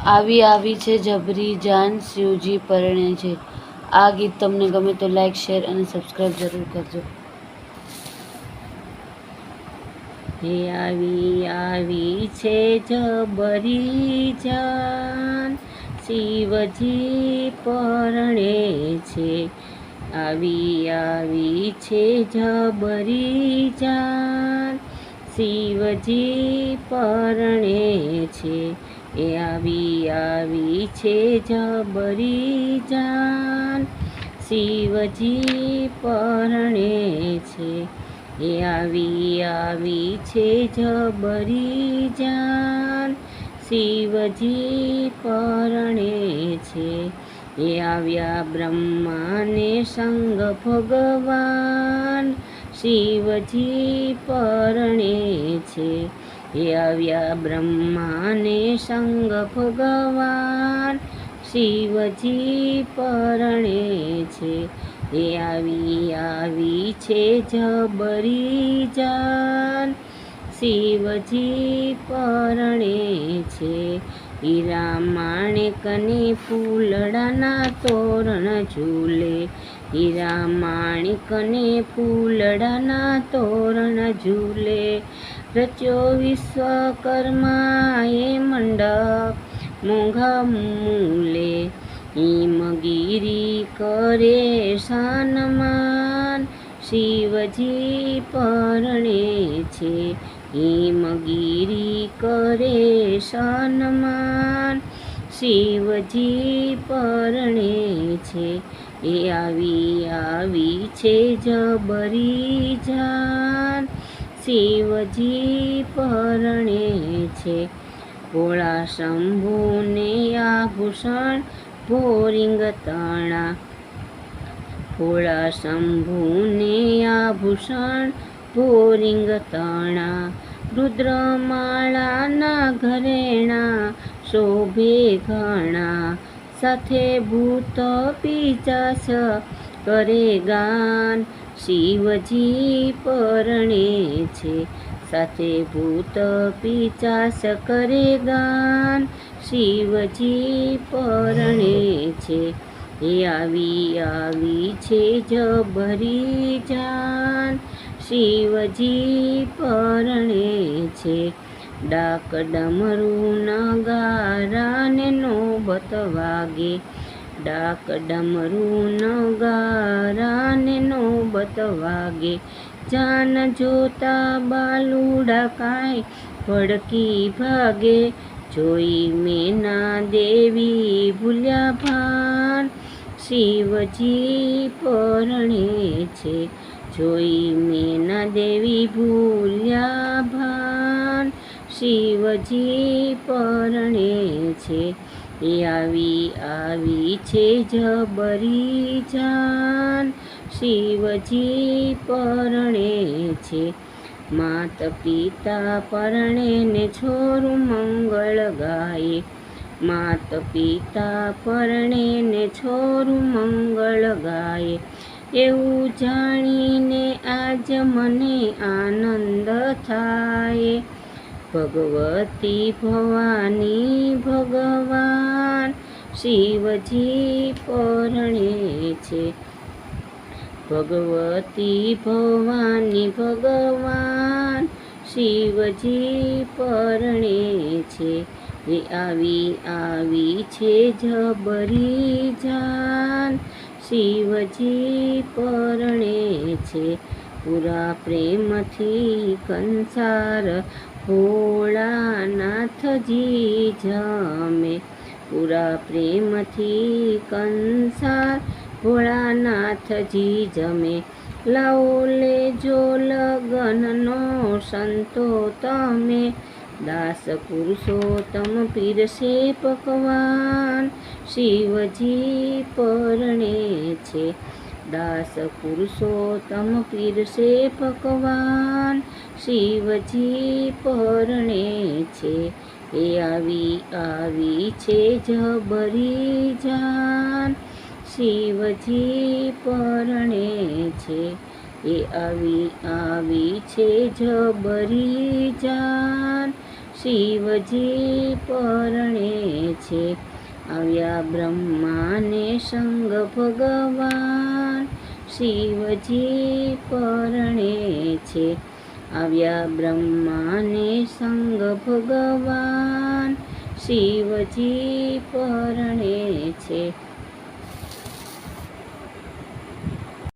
આવી આવી છે જબરી જાન, શિવજી પરણે છે. આ ગીત તમને ગમે તો લાઈક, શેર અને સબસ્ક્રાઈબ જરૂર કરજો. હે આવી આવી છે જબરી જાન, શિવજી પરણે છે. આવી છે જબરી જાન, શિવજી પરણે છે. એ આવી છે જબરી જાન, શિવજી પરણે છે. એ આવી છે જબરી જાન, શિવજી પરણે છે. એ આવ્યા બ્રહ્માને સંગ ભગવાન, શિવજી પરણે છે. એ આવ્યા બ્રહ્માને સંગ ભગવાન, શિવજી પરણે છે. એ આવી છે જબરી જાન, શિવજી પરણે છે. હીરા માણેકને ફૂલડાના તોરણ ઝૂલે, હીરા માણેકને ફૂલડાના તોરણ ઝૂલે. રચ્યો વિશ્વકર્માએ મંડપ મોંઘા મૂલે, હિમગીરી કરે સન્માન, શિવજી પરણે છે. હિમગીરી કરે સન્માન, શિવજી પરણે છે. એ આવી છે જબરી જાન, શિવજી પરણે છે. ભોળા શંભુને આભૂષણ ભોરિંગ તણા, ભોળા શંભુને આભૂષણ ભોરિંગ તણા. રુદ્રમાળાના ઘરેણા શોભે ઘણા, સાથે ભૂત પિશાચ કરે ગાન, શિવજી પરણે છે. સાથે ભૂત પિશાચ કરે ગાન, શિવજી પરણે છે. એ આવી છે જબરી જાન, શિવજી પરણે છે. ડાક ડમરું નગારાને નોબત વાગે, ડાક ડમરું નગારાને નોબત વાગે. જાન જોતા બાલુડા કાંઈ ભડકી ભાગે, જોઈ મેના દેવી ભૂલ્યા ભાન, શિવજી પરણે છે. જોઈ મેના દેવી ભૂલ્યા ભાન, શિવજી પરણે છે. એ આવી છે જબરી જાન, શિવજી પરણે છે. માત પિતા પરણે ને છોરું મંગળ ગાય, માત પિતા પરણે ને છોરું મંગળ ગાય. એવું જાણીને આજ મને આનંદ થાય, ભગવતી ભવાની ભગવાન, શિવજી પરણે છે. ભગવતી ભવાની ભગવાન, શિવજી પરણે છે. એ આવી છે જબરી જાન, શિવજી પરણે છે. પૂરા પ્રેમથી કંસાર ભોળાનાથજી જમે, પૂરા પ્રેમથી કંસાર ભોળાનાથજી જમે. લાવો લેજો લગનનો સંતો તમે, દાસ પુરુષોત્તમ પીરસે પકવાન, શિવજી પરણે છે. દાસ પુરુષોત્તમ પીરસે પકવાન, શિવજી પરણે છે. એ આવી છે જબરી જાન, શિવજી પરણે છે. એ આવી છે જબરી જાન, શિવજી પરણે છે. આવ્યા બ્રહ્માને સંગ ભગવાન, શિવજી પરણે છે. આવ્યા બ્રહ્માને સંગ ભગવાન, શિવજી પરણે છે.